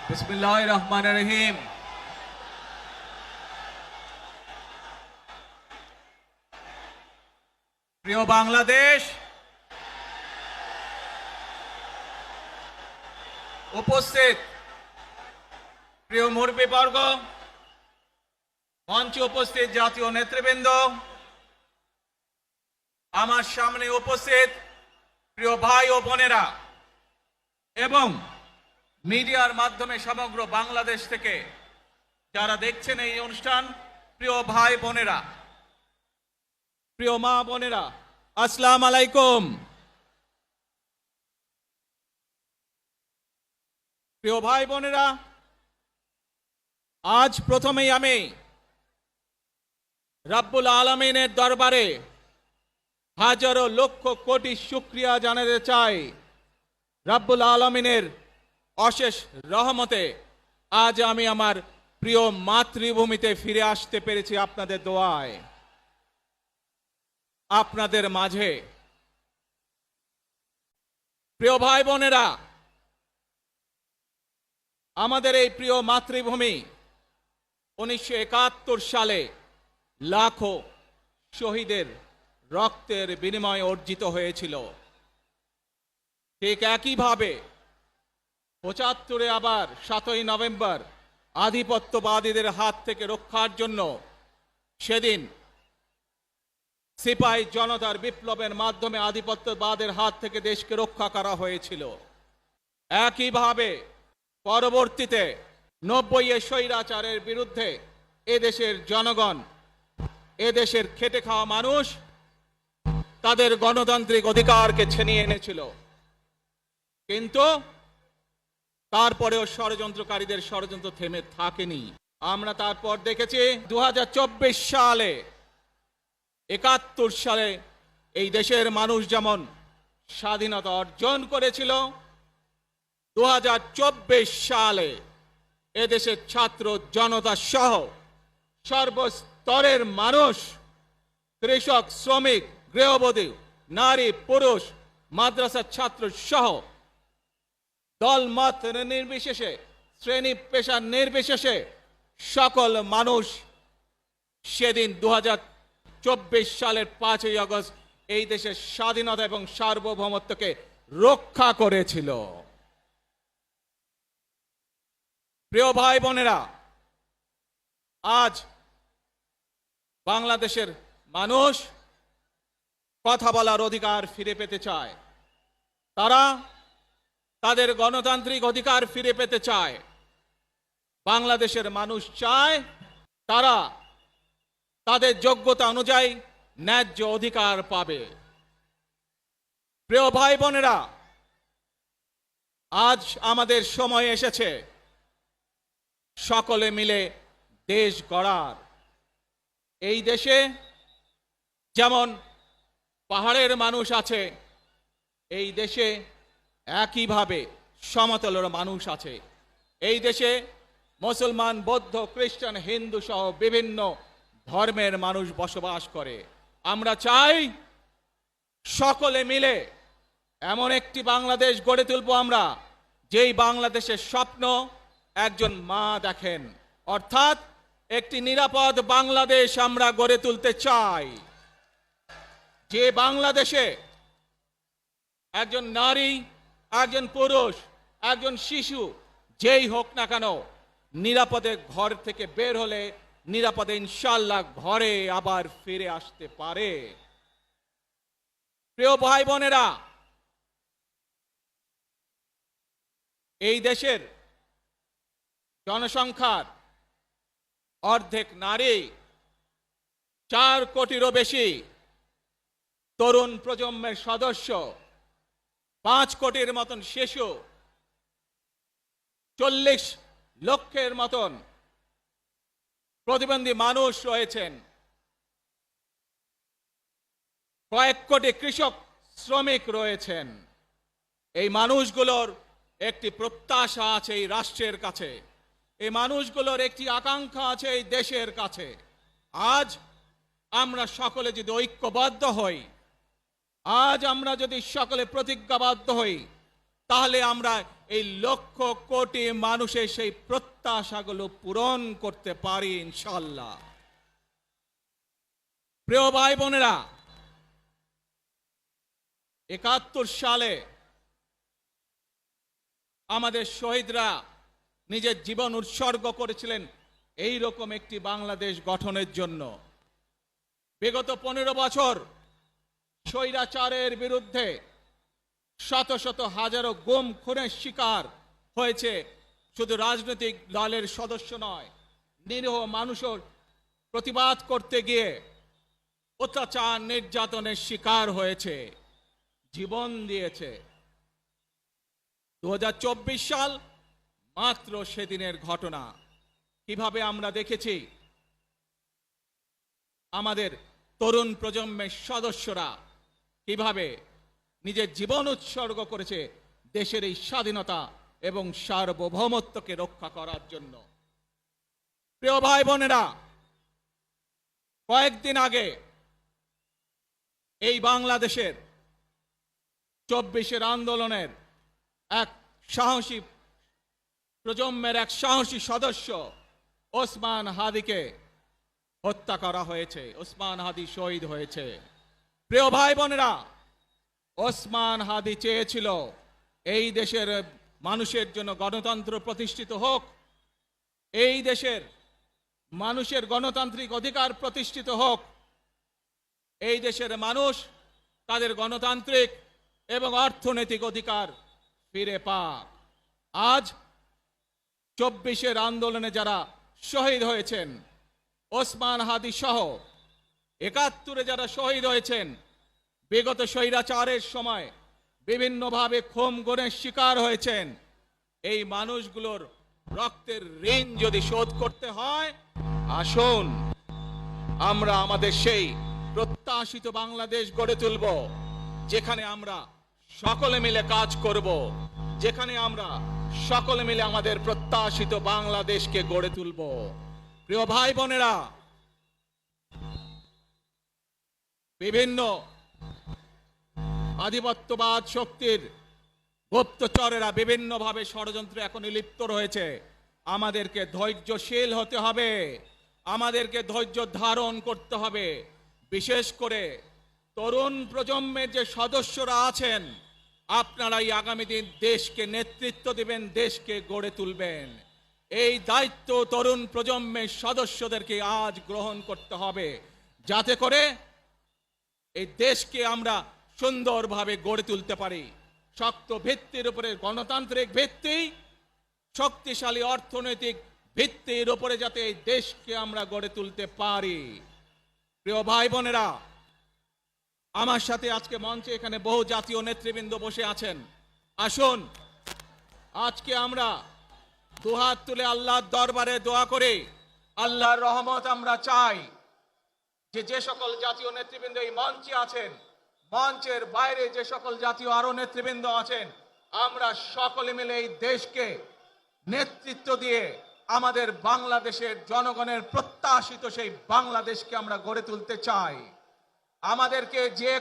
বিসমিল্লাহির রহমানির রহিম। প্রিয় বাংলাদেশ, উপস্থিত প্রিয় মুরব্বীবর্গ, মঞ্চে উপস্থিত জাতীয় নেতৃবৃন্দ, আমার সামনে উপস্থিত প্রিয় ভাই ও বোনেরা এবং মিডিয়ার মাধ্যমে সমগ্র বাংলাদেশ থেকে যারা দেখছেন এই অনুষ্ঠান, প্রিয় ভাই বোনেরা, প্রিয় মা বোনেরা, আসসালামু আলাইকুম। প্রিয় ভাই বোনেরা, আজ প্রথমেই আমি রব্বুল আলামিনের দরবারে হাজারো লক্ষ কোটি শুকরিয়া জানাতে চাই। রব্বুল আলামিনের অশেষ রহমতে আজ আমি আমার প্রিয় মাতৃভূমিতে ফিরে আসতে পেরেছি আপনাদের দোয়ায়, আপনাদের মাঝে। প্রিয় ভাই বোনেরা, আমাদের এই প্রিয় মাতৃভূমি 1971 সালে লাখো শহীদের রক্তের বিনিময়ে অর্জিত হয়েছিল। ঠিক একইভাবে 75-এ আবার 7ই নভেম্বর আধিপত্যবাদীদের হাত থেকে রক্ষার জন্য সেদিন সিপাহী জনতার বিপ্লবের মাধ্যমে আধিপত্যবাদের হাত থেকে দেশকে রক্ষা করা হয়েছিল। একইভাবে পরবর্তীতে 90-এ স্বৈরাচারের বিরুদ্ধে এদেশের জনগণ, এদেশের খেটে খাওয়া মানুষ তাদের গণতান্ত্রিক অধিকারকে ছিনিয়ে এনেছিল। কিন্তু তারপরেও ষড়যন্ত্রকারীদের ষড়যন্ত্র থেমে থাকেনি। আমরা তারপর দেখেছি 2024 সালে, 71 সালে এই দেশের মানুষ যেমন স্বাধীনতা অর্জন করেছিল, 2024 সালে এদেশের ছাত্র জনতা সহ সর্বস্তরের মানুষ, কৃষক, শ্রমিক, গৃহবধূ, নারী, পুরুষ, মাদ্রাসার ছাত্র সহ দল মত নির্বিশেষে, শ্রেণী পেশা নির্বিশেষে সকল মানুষ সেদিন 2024 সালের 5ই আগস্ট এই দেশের স্বাধীনতা এবং সার্বভৌমত্বকে রক্ষা করেছিল। প্রিয় ভাই বোনেরা, আজ বাংলাদেশের মানুষ কথা বলার অধিকার ফিরে পেতে চায়, তারা তাদের গণতান্ত্রিক অধিকার ফিরে পেতে চায়। বাংলাদেশের মানুষ চায় তারা তাদের যোগ্যতা অনুযায়ী ন্যায্য অধিকার পাবে। প্রিয় ভাই বোনেরা, আজ আমাদের সময় এসেছে সকলে মিলে দেশ গড়ার। এই দেশে যেমন পাহাড়ের মানুষ আছে, এই দেশে একইভাবে সমতলের মানুষ আছে। এই দেশে মুসলমান, বৌদ্ধ, খ্রিস্টান, হিন্দু সহ বিভিন্ন ধর্মের মানুষ বসবাস করে। আমরা চাই সকলে মিলে এমন একটি বাংলাদেশ গড়ে তুলব আমরা, যেই বাংলাদেশের স্বপ্ন একজন মা দেখেন, অর্থাৎ একটি নিরাপদ বাংলাদেশ আমরা গড়ে তুলতে চাই। যে বাংলাদেশে একজন নারী, একজন পুরুষ, একজন শিশু যেই হোক না কেন নিরাপদে ঘর থেকে বের হলে নিরাপদে ইনশাআল্লাহ ঘরে আবার ফিরে আসতে পারে। প্রিয় ভাই বোনেরা, এই দেশের জনসংখ্যার অর্ধেক নারী, 4 কোটিরও বেশি তরুণ প্রজন্মের সদস্য, 5 কোটির মতন শিশু, 40 লক্ষের মতন প্রতিবন্ধী মানুষ রয়েছেন, কয়েক কোটি কৃষক, শ্রমিক রয়েছেন। এই মানুষগুলোর একটি প্রত্যাশা আছে এই রাষ্ট্রের কাছে, এই মানুষগুলোর একটি আকাঙ্ক্ষা আছে এই দেশের কাছে। আজ আমরা সকলে যদি ঐক্যবদ্ধ হই, আজ আমরা যদি সকলে প্রতিজ্ঞাবদ্ধ হই, তাহলে আমরা এই লক্ষ কোটি মানুষের সেই প্রত্যাশাগুলো পূরণ করতে পারি ইনশাআল্লাহ। প্রিয় ভাই বোনেরা, ৭১ সালে আমাদের শহীদরা নিজের জীবন উৎসর্গ করেছিলেন এই রকম একটি বাংলাদেশ গঠনের জন্য। বিগত 15 বছর স্বৈরাচারের বিরুদ্ধে শত শত হাজারো গুম খুনের শিকার হয়েছে শুধু রাজনৈতিক দলের সদস্য নয়, নিরীহ মানুষও প্রতিবাদ করতে গিয়ে অত্যাচার নির্যাতনের শিকার হয়েছে, জীবন দিয়েছে। 2024 সাল মাত্র সেদিনের ঘটনা। কিভাবে আমরা দেখেছি আমাদের তরুণ প্রজন্মের সদস্যরা কিভাবে নিজের জীবন উৎসর্গ করেছে দেশের এই স্বাধীনতা এবং সার্বভৌমত্বকে রক্ষা করার জন্য। প্রিয় ভাই বোনেরা, কয়েকদিন আগে এই বাংলাদেশের 24 আন্দোলনের এক সাহসী প্রজন্মের এক সাহসী সদস্য ওসমান হাদিকে হত্যা করা হয়েছে। ওসমান হাদি শহীদ হয়েছে। প্রিয় ভাই বোনেরা, ওসমান হাদি চেয়েছিল এই দেশের মানুষের জন্য গণতন্ত্র প্রতিষ্ঠিত হোক, এই দেশের মানুষের গণতান্ত্রিক অধিকার প্রতিষ্ঠিত হোক, এই দেশের মানুষ তাদের গণতান্ত্রিক এবং অর্থনৈতিক অধিকার ফিরে পাক। আজ 24 আন্দোলনে যারা শহীদ হয়েছেন, ওসমান হাদি সহ 71 যারা শহীদ হয়েছেন, বিগত স্বৈরাচারের সময় বিভিন্নভাবে খুন গুমের শিকার হয়েছেন, এই মানুষগুলোর রক্তের ঋণ যদি শোধ করতে হয়, আসুন আমরা আমাদের সেই প্রত্যাশিত বাংলাদেশ গড়ে তুলব, যেখানে আমরা সকলে মিলে কাজ করব, যেখানে আমরা সকলে মিলে আমাদের প্রত্যাশিত বাংলাদেশকে গড়ে তুলব। প্রিয় ভাই বোনেরা, বিভিন্ন আধিপত্যবাদ শক্তির গুপ্তচরেরা বিভিন্নভাবে ষড়যন্ত্রে এখন লিপ্ত রয়েছে। আমাদেরকে ধৈর্যশীল হতে হবে, আমাদেরকে ধৈর্য ধারণ করতে হবে। বিশেষ করে তরুণ প্রজন্মের যে সদস্যরা আছেন, আপনারাই আগামী দিন দেশকে নেতৃত্ব দিবেন, দেশকে গড়ে তুলবেন। এই দায়িত্ব তরুণ প্রজন্মের সদস্যদেরকে আজ গ্রহণ করতে হবে, যাতে করে এই দেশকে আমরা সুন্দরভাবে গড়ে তুলতে পারি। শক্ত ভিত্তির উপরে গণতান্ত্রিক ভিত্তি, শক্তিশালী অর্থনৈতিক ভিত্তির উপরে যাতে এই দেশকে আমরা গড়ে তুলতে পারি। প্রিয় ভাই বোনেরা, আমার সাথে আজকে মঞ্চে এখানে বহু জাতীয় নেতৃবৃন্দ বসে আছেন। আসুন আজকে আমরা দুহাত তুলে আল্লাহর দরবারে দোয়া করি, আল্লাহর রহমত আমরা চাই। যে সকল জাতীয় নেতৃবৃন্দ এই মঞ্চে আছেন, মঞ্চের বাইরে যে সকল জাতীয় আরো নেতৃবৃন্দ আছেন, আমরা সকলে মিলে এই দেশকে নেতৃত্ব দিয়ে আমাদের বাংলাদেশের জনগণের প্রত্যাশিত সেই বাংলাদেশকে আমরা গড়ে তুলতে চাই। আমাদেরকে যে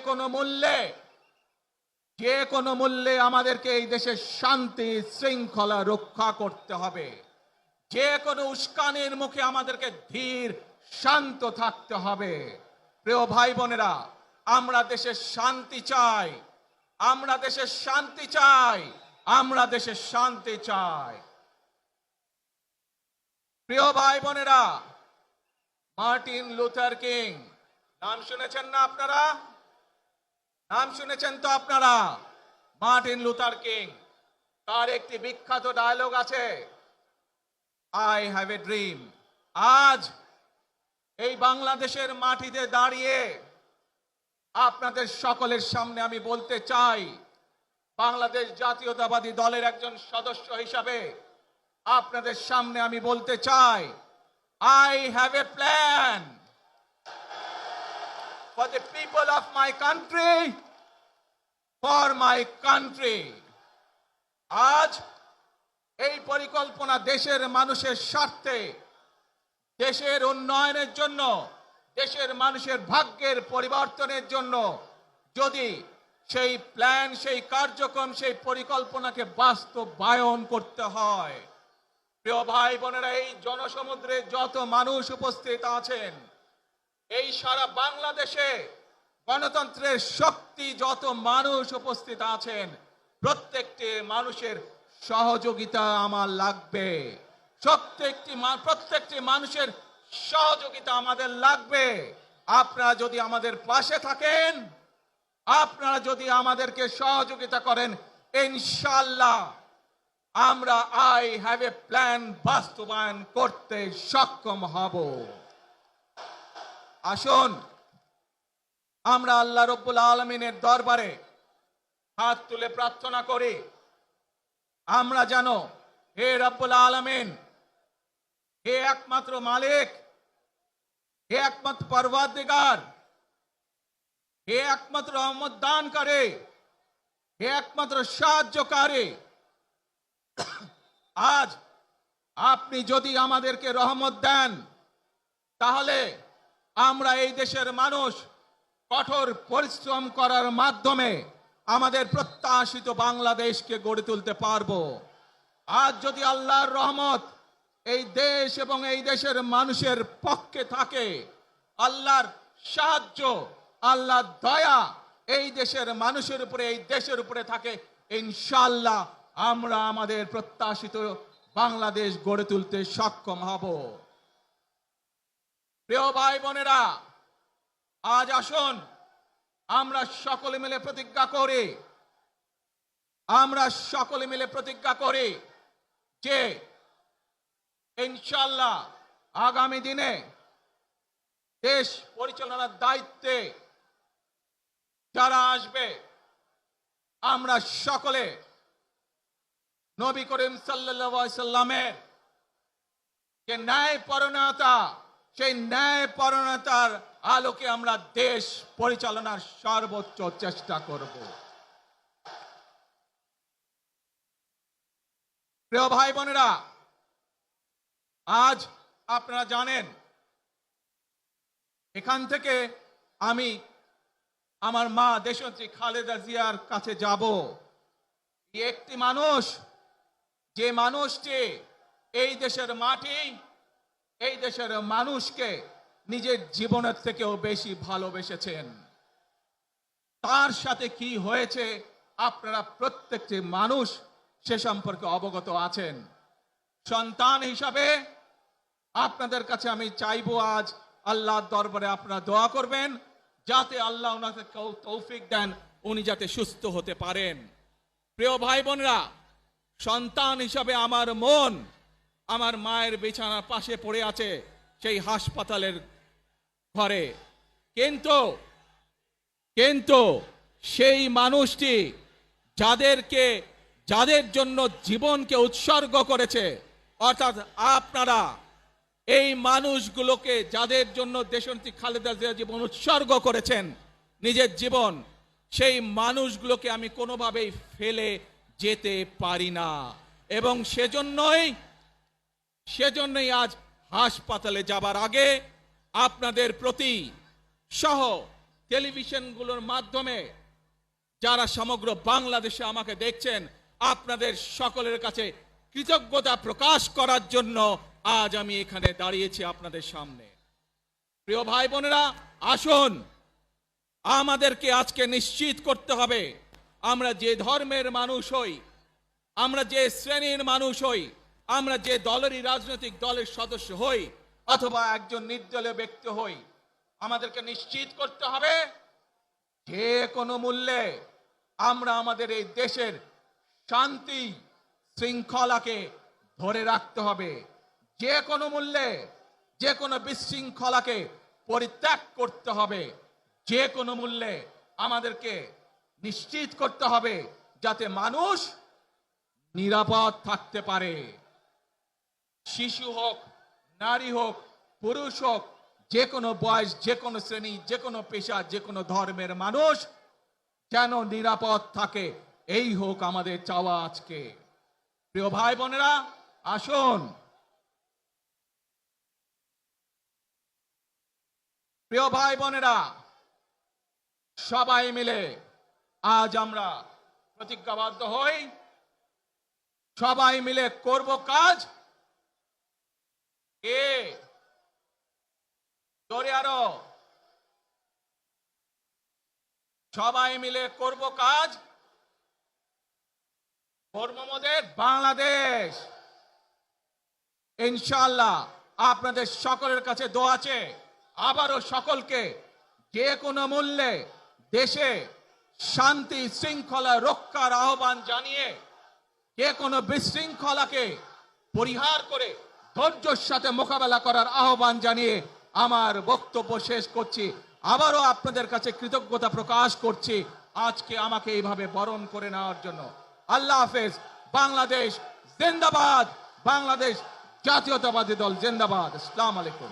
কোনো মূল্যে আমাদেরকে এই দেশের শান্তি শৃঙ্খলা রক্ষা করতে হবে। যে কোনো উস্কানির মুখে আমাদেরকে ধীর শান্ত থাকতে হবে। প্রিয় ভাই বোনেরা, আমরা দেশের শান্তি চাই, আমরা দেশের শান্তি চাই, আমরা দেশের শান্তি চাই। প্রিয় ভাই বোনেরা, মার্টিন লুথার কিং নাম শুনেছেন না আপনারা? নাম শুনেছেন তো আপনারা? মার্টিন লুথার কিং, তার একটি বিখ্যাত ডায়লগ আছে, আই হ্যাভ এ ড্রিম। আজ এই বাংলাদেশের মাটিতে দাঁড়িয়ে আপনাদের সকলের সামনে আমি বলতে চাই, বাংলাদেশ জাতীয়তাবাদী দলের একজন সদস্য হিসাবে আপনাদের সামনে আমি বলতে চাই, I have a plan for the people of my country, for my country. আজ এই পরিকল্পনা দেশের মানুষের স্বার্থে, দেশের উন্নয়নের জন্য, দেশের মানুষের ভাগ্যের পরিবর্তনের জন্য যদি সেই প্ল্যান, সেই কার্যক্রম, সেই পরিকল্পনাকে বাস্তবায়ন করতে হয়। প্রিয় ভাই বোনেরা, এই জনসমুদ্রে যত মানুষ উপস্থিত আছেন, এই সারা বাংলাদেশে গণতন্ত্রের শক্তি যত মানুষ উপস্থিত আছেন, প্রত্যেকটি মানুষের সহযোগিতা আমার লাগবে। প্রত্যেকটি মানুষের সহযোগিতা আমাদের লাগবে। আপনারা যদি আমাদের পাশে থাকেন, আপনারা যদি আমাদেরকে সহযোগিতা করেন, ইনশাআল্লাহ আমরা আই হ্যাভ এ প্ল্যান বাস্তবায়ন করতে সক্ষম হব। আসুন আমরা আল্লাহ রব্বুল আলামিনের দরবারে হাত তুলে প্রার্থনা করি, আমরা যেন, হে রব্বুল আলামিন, হে একমাত্র মালিক, হে একমাত্র পরওয়ারদিগার, হে একমাত্র রহমত দানকারী, হে একমাত্র সাহায্যকারী, আজ আপনি যদি আমাদেরকে রহমত দেন, তাহলে আমরা এই দেশের মানুষ কঠোর পরিশ্রম করার মাধ্যমে আমাদের প্রত্যাশিত বাংলাদেশকে গড়ে তুলতে পারবো। আজ যদি আল্লাহর রহমত এই দেশ এবং এই দেশের মানুষের পক্ষে থাকে, আল্লাহর সাহায্য, আল্লাহর দয়া এই দেশের মানুষের উপরে, এই দেশের উপরে থাকে, ইনশাআল্লাহ আমরা আমাদের প্রত্যাশিত বাংলাদেশ গড়ে তুলতে সক্ষম হব। প্রিয় ভাই বোনেরা, আজ আসুন আমরা সকলে মিলে প্রতিজ্ঞা করি, আমরা সকলে মিলে প্রতিজ্ঞা করি যে ইনশাআল্লাহ আগামী দিনে দেশ পরিচালনার দায়িত্বে যারা আসবে, আমরা সকলে নবী করিম সাল্লাল্লাহু আলাইহি সাল্লামের যে ন্যায়পরায়ণতা, সেই ন্যায়পরায়ণতার আলোকে আমরা দেশ পরিচালনার সর্বোচ্চ চেষ্টা করব। প্রিয় ভাই বোনেরা, আজ আপনারা জানেন এখান থেকে আমি আমার মা দেশনেত্রী খালেদা জিয়ার কাছে যাব। একটি মানুষ, যে মানুষটি এই দেশের মাটি, এই দেশের মানুষকে নিজের জীবনের থেকেও বেশি ভালোবেসেছেন, তার সাথে কি হয়েছে আপনারা প্রত্যেকটি মানুষ সে সম্পর্কে অবগত আছেন। সন্তান হিসাবে আপনাদের কাছে আমি চাইবো, আজ আল্লাহর দরবারে আপনারা দোয়া করবেন যাতে আল্লাহ ওনাকে তৌফিক দেন, উনি যাতে সুস্থ হতে পারেন। প্রিয় ভাই বোনেরা, সন্তান হিসাবে আমার মন আমার মায়ের বিছানার পাশে পড়ে আছে সেই হাসপাতালের ঘরে, কিন্তু সেই মানুষটি যাদের জন্য জীবনকে উৎসর্গ করেছে, অর্থাৎ আপনারা এই মানুষগুলোকে, যাদের জন্য দেশনেত্রী খালেদা জিয়া জীবন উৎসর্গ করেছেন, নিজের জীবন, সেই মানুষগুলোকে আমি কোনোভাবেই ফেলে যেতে পারি না। এবং সেজন্যই আজ হাসপাতালে যাবার আগে আপনাদের প্রতি সহ টেলিভিশনগুলোর মাধ্যমে যারা সমগ্র বাংলাদেশে আমাকে দেখছেন, আপনাদের সকলের কাছে কৃতজ্ঞতা প্রকাশ করার জন্য আজ আমি এখানে দাঁড়িয়েছি আপনাদের সামনে। প্রিয় ভাই বোনেরা, আসুন আমাদেরকে আজকে নিশ্চিত করতে হবে, আমরা যে ধর্মের মানুষ হই, আমরা যে শ্রেণীর মানুষ হই, আমরা যে দলেরই রাজনৈতিক দলের সদস্য হই অথবা একজন নির্দলীয় ব্যক্তি হই, আমাদেরকে নিশ্চিত করতে হবে যে কোনো মূল্যে আমরা আমাদের এই দেশের শান্তি শৃঙ্খলাকে ধরে রাখতে হবে। যে কোনো মূল্যে যে কোনো বিশৃঙ্খলাকে পরিত্যাগ করতে হবে। যে কোনো মূল্যে আমাদেরকে নিশ্চিত করতে হবে যাতে মানুষ নিরাপদ থাকতে পারে। শিশু হোক, নারী হোক, পুরুষ হোক, যে কোনো বয়স, যে কোনো শ্রেণী, যে কোনো পেশা, যে কোনো ধর্মের মানুষ যেন নিরাপদ থাকে, এই হোক আমাদের চাওয়া আজকে। প্রিয় ভাই বোনেরা, আসুন প্রিয় ভাই বোনেরা, সবাই মিলে আজ আমরা প্রতিজ্ঞাবদ্ধ হই, সবাই মিলে করব কাজ। কে জোরে আরো, সবাই মিলে করব কাজ, করব মোদের বাংলাদেশ। ইনশাআল্লাহ আপনাদের সকলের কাছে দোয়া আছে, আবারও সকলকে যে কোনো মূল্যে দেশে শান্তি শৃঙ্খলা রক্ষার আহ্বান জানিয়ে যে কোনো বিশৃঙ্খলাকে পরিহার করে ধৈর্যের সাথে মোকাবেলা করার আহ্বান জানিয়ে আমার বক্তব্য শেষ করছি। আবারও আপনাদের কাছে কৃতজ্ঞতা প্রকাশ করছি আজকে আমাকে এইভাবে বরণ করে নেওয়ার জন্য। আল্লাহ হাফেজ। বাংলাদেশ জিন্দাবাদ, বাংলাদেশ জাতীয়তাবাদী দল জিন্দাবাদ। আসসালামু আলাইকুম।